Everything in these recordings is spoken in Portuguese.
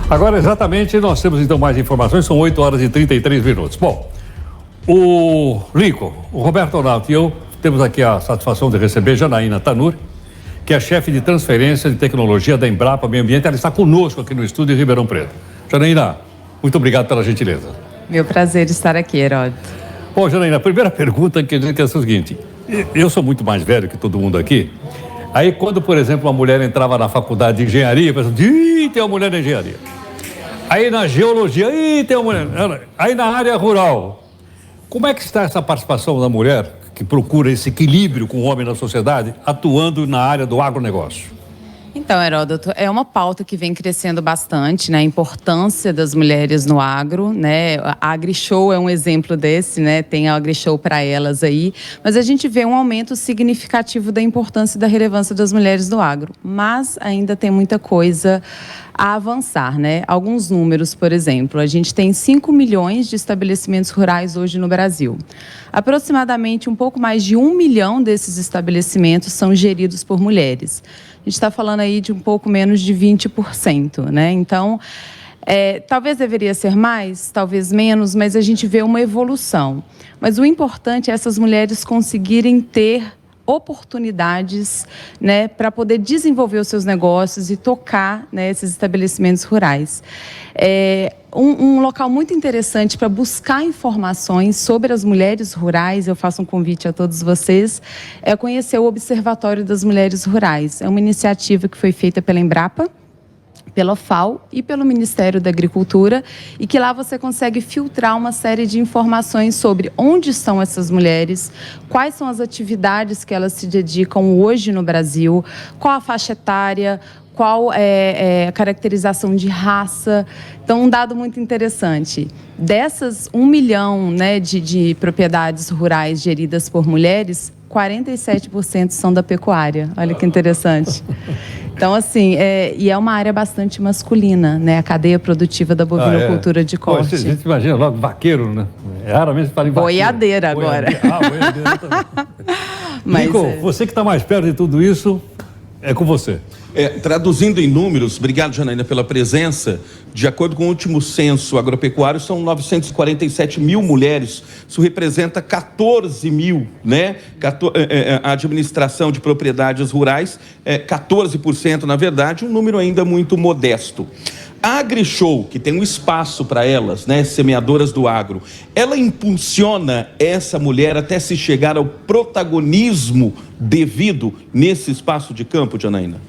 Agora, exatamente, nós temos então mais informações, são 8 horas e 33 minutos. Bom, o Rico, o Roberto Arnaldo e eu temos aqui a satisfação de receber Janaína Tanuri, que é chefe de transferência de tecnologia da Embrapa Meio Ambiente. Ela está conosco aqui no estúdio em Ribeirão Preto. Janaína, muito obrigado pela gentileza. Meu prazer estar aqui, Heródoto. Bom, Janaína, a primeira pergunta que a gente é a seguinte. Eu sou muito mais velho que todo mundo aqui. Aí, quando, por exemplo, uma mulher entrava na faculdade de engenharia, eu pensava, tem uma mulher na engenharia. Aí, na geologia, tem uma mulher. Aí, na área rural, como é que está essa participação da mulher que procura esse equilíbrio com o homem na sociedade, atuando na área do agronegócio? Então, Heródoto, é uma pauta que vem crescendo bastante, né? A importância das mulheres no agro, né? A AgriShow é um exemplo desse, né? Tem a AgriShow para elas aí. Mas a gente vê um aumento significativo da importância e da relevância das mulheres no agro. Mas ainda tem muita coisa a avançar, né? Alguns números, por exemplo, a gente tem 5 milhões de estabelecimentos rurais hoje no Brasil. Aproximadamente um pouco mais de 1 milhão desses estabelecimentos são geridos por mulheres. A gente está falando aí de um pouco menos de 20%, né? Então, talvez deveria ser mais, talvez menos, mas a gente vê uma evolução. Mas o importante é essas mulheres conseguirem ter oportunidades, né, para poder desenvolver os seus negócios e tocar, né, esses estabelecimentos rurais. Um local muito interessante para buscar informações sobre as mulheres rurais, eu faço um convite a todos vocês, é conhecer o Observatório das Mulheres Rurais. É uma iniciativa que foi feita pela Embrapa, pela FAO e pelo Ministério da Agricultura, e que lá você consegue filtrar uma série de informações sobre onde estão essas mulheres, quais são as atividades que elas se dedicam hoje no Brasil, qual a faixa etária, qual é a caracterização de raça. Então, um dado muito interessante, dessas 1 milhão, né, de propriedades rurais geridas por mulheres, 47% são da pecuária. Olha que interessante. Então, assim, e é uma área bastante masculina, né? A cadeia produtiva da bovinocultura de corte. Pô, a gente imagina logo vaqueiro, né? Raramente fala em vaqueiro. Boiadeira agora. Boiadeira também. Mas, Nico, você que está mais perto de tudo isso, é com você. Traduzindo em números, obrigado, Janaína, pela presença. De acordo com o último censo agropecuário, são 947 mil mulheres. Isso representa 14 mil, né? A administração de propriedades rurais, 14%, na verdade, um número ainda muito modesto. A AgriShow, que tem um espaço para elas, né, semeadoras do agro, ela impulsiona essa mulher até se chegar ao protagonismo devido nesse espaço de campo, Janaína?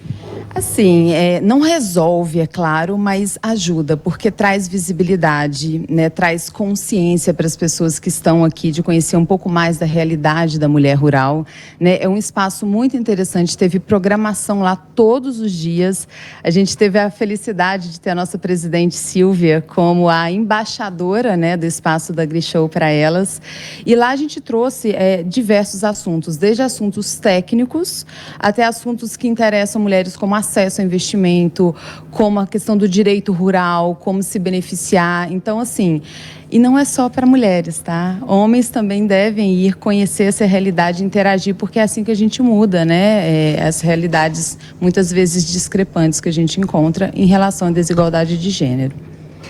Assim, não resolve, é claro, mas ajuda, porque traz visibilidade, né, traz consciência para as pessoas que estão aqui de conhecer um pouco mais da realidade da mulher rural, né? É um espaço muito interessante, teve programação lá todos os dias. A gente teve a felicidade de ter a nossa presidente Silvia como a embaixadora, né, do espaço da AgriShow para elas. E lá a gente trouxe diversos assuntos, desde assuntos técnicos até assuntos que interessam mulheres, como acesso ao investimento, como a questão do direito rural, como se beneficiar. Então, assim, e não é só para mulheres, tá? Homens também devem ir conhecer essa realidade e interagir, porque é assim que a gente muda, né? As realidades, muitas vezes discrepantes, que a gente encontra em relação à desigualdade de gênero.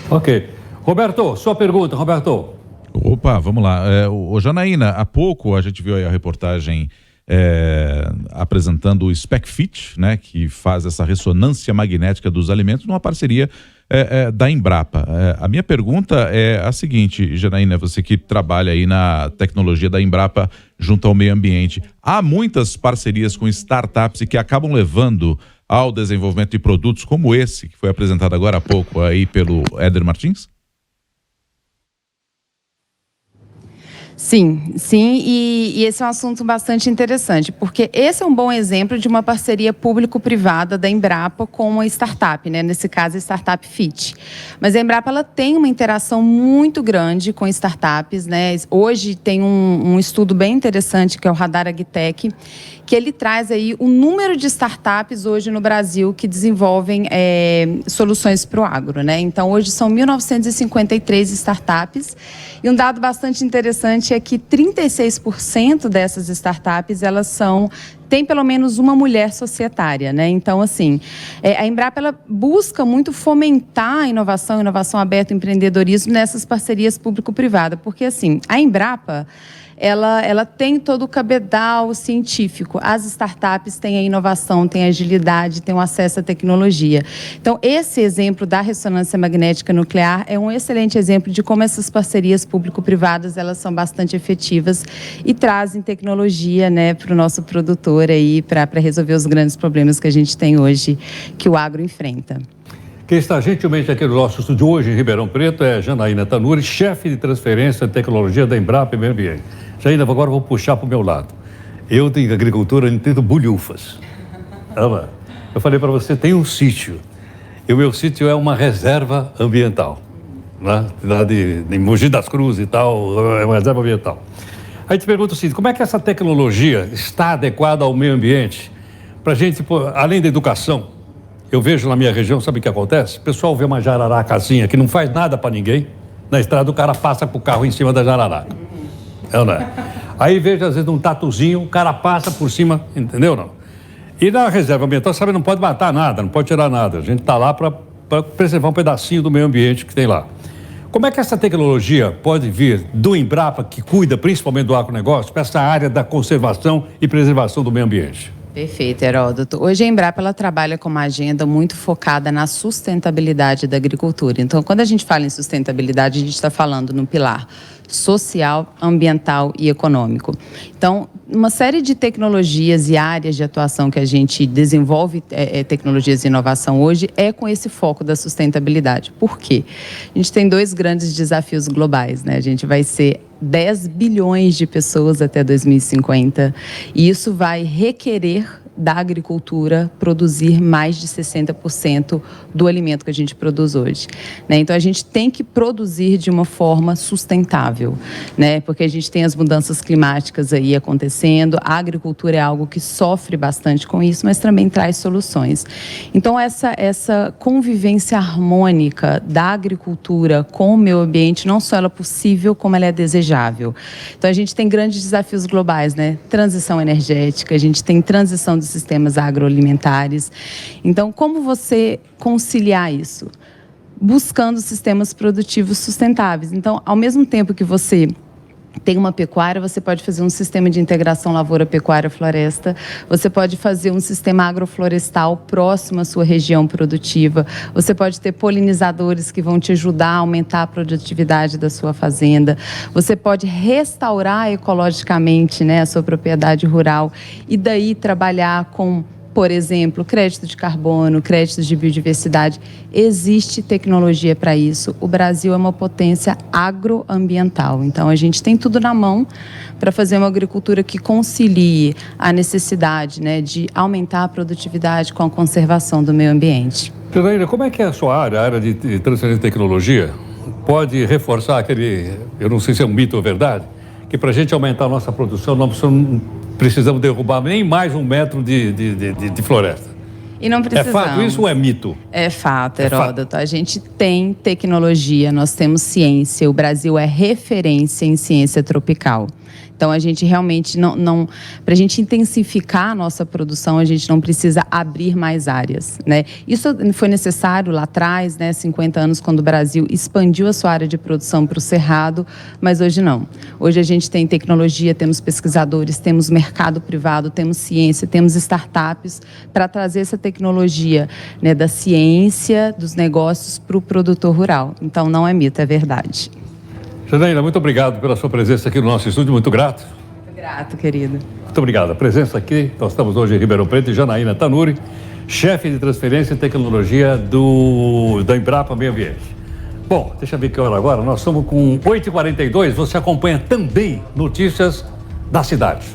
Ok. Roberto, sua pergunta, Roberto. Opa, vamos lá. Janaína, há pouco a gente viu aí a reportagem apresentando o SpecFit, né, que faz essa ressonância magnética dos alimentos numa parceria da Embrapa. A minha pergunta é a seguinte, Janaína, você que trabalha aí na tecnologia da Embrapa junto ao meio ambiente, há muitas parcerias com startups e que acabam levando ao desenvolvimento de produtos como esse, que foi apresentado agora há pouco aí pelo Éder Martins? Sim, e esse é um assunto bastante interessante, porque esse é um bom exemplo de uma parceria público-privada da Embrapa com uma startup, né? Nesse caso, a Startup Fit. Mas a Embrapa, ela tem uma interação muito grande com startups, né? Hoje tem um estudo bem interessante, que é o Radar AgTech, que ele traz aí o número de startups hoje no Brasil que desenvolvem soluções para o agro, né? Então, hoje são 1.953 startups, e um dado bastante interessante é que 36% dessas startups, elas são tem pelo menos uma mulher societária, né? Então, assim, a Embrapa, ela busca muito fomentar a inovação aberta, empreendedorismo nessas parcerias público-privada, porque, assim, a Embrapa, ela tem todo o cabedal científico. As startups têm a inovação, têm a agilidade, têm o acesso à tecnologia. Então, esse exemplo da ressonância magnética nuclear é um excelente exemplo de como essas parcerias público-privadas, elas são bastante efetivas e trazem tecnologia, né, para o nosso produtor aí, para resolver os grandes problemas que a gente tem hoje, que o agro enfrenta. Quem está gentilmente aqui no nosso estúdio hoje em Ribeirão Preto é Janaína Tanuri, chefe de transferência de tecnologia da Embrapa e Meio Ambiente. Janaína, agora vou puxar para o meu lado. Eu tenho agricultura, entendo bulhufas. Eu falei para você, tem um sítio. E o meu sítio é uma reserva ambiental. Né? Cidade de Mogi das Cruzes e tal, é uma reserva ambiental. Aí te pergunto o seguinte, como é que essa tecnologia está adequada ao meio ambiente? Para a gente, além da educação, eu vejo na minha região, sabe o que acontece? O pessoal vê uma jararacazinha que não faz nada para ninguém. Na estrada o cara passa com o carro em cima da jararaca. Não é? Aí vejo às vezes um tatuzinho, o cara passa por cima, entendeu não? E na reserva ambiental, sabe, não pode matar nada, não pode tirar nada. A gente está lá para preservar um pedacinho do meio ambiente que tem lá. Como é que essa tecnologia pode vir do Embrapa, que cuida principalmente do agronegócio, para essa área da conservação e preservação do meio ambiente? Perfeito, Heródoto. Hoje a Embrapa, ela trabalha com uma agenda muito focada na sustentabilidade da agricultura. Então, quando a gente fala em sustentabilidade, a gente está falando no pilar social, ambiental e econômico. Então, uma série de tecnologias e áreas de atuação que a gente desenvolve tecnologias de inovação hoje é com esse foco da sustentabilidade. Por quê? A gente tem 2 grandes desafios globais, né? A gente vai ser 10 bilhões de pessoas até 2050 e isso vai requerer da agricultura produzir mais de 60% do alimento que a gente produz hoje, né? Então, a gente tem que produzir de uma forma sustentável, né? Porque a gente tem as mudanças climáticas aí acontecendo, a agricultura é algo que sofre bastante com isso, mas também traz soluções. Então, essa convivência harmônica da agricultura com o meio ambiente, não só ela é possível, como ela é desejável. Então, a gente tem grandes desafios globais, né? Transição energética, a gente tem transição dos sistemas agroalimentares. Então, como você conciliar isso? Buscando sistemas produtivos sustentáveis. Então, ao mesmo tempo que você tem uma pecuária, você pode fazer um sistema de integração lavoura, pecuária, floresta. Você pode fazer um sistema agroflorestal próximo à sua região produtiva. Você pode ter polinizadores que vão te ajudar a aumentar a produtividade da sua fazenda. Você pode restaurar ecologicamente, né, a sua propriedade rural e daí trabalhar com, por exemplo, crédito de carbono, créditos de biodiversidade. Existe tecnologia para isso. O Brasil é uma potência agroambiental. Então, a gente tem tudo na mão para fazer uma agricultura que concilie a necessidade, né, de aumentar a produtividade com a conservação do meio ambiente. Janaína, como é que é a sua área, a área de transferência de tecnologia, pode reforçar aquele, eu não sei se é um mito ou verdade, que para a gente aumentar a nossa produção, nós precisamos derrubar nem mais 1 metro de floresta? E não precisamos. É fato isso ou é mito? É fato, Heródoto. A gente tem tecnologia, nós temos ciência. O Brasil é referência em ciência tropical. Então, a gente realmente não para a gente intensificar a nossa produção, a gente não precisa abrir mais áreas, né? Isso foi necessário lá atrás, né, 50 anos, quando o Brasil expandiu a sua área de produção para o Cerrado, mas hoje não. Hoje a gente tem tecnologia, temos pesquisadores, temos mercado privado, temos ciência, temos startups para trazer essa tecnologia, né, da ciência, dos negócios para o produtor rural. Então, não é mito, é verdade. Janaína, muito obrigado pela sua presença aqui no nosso estúdio, muito grato. Muito grato, querido. Muito obrigado. A presença aqui, nós estamos hoje em Ribeirão Preto, e Janaína Tanuri, chefe de transferência e tecnologia da Embrapa Meio Ambiente. Bom, deixa eu ver que hora agora, nós estamos com 8h42, você acompanha também notícias da cidade.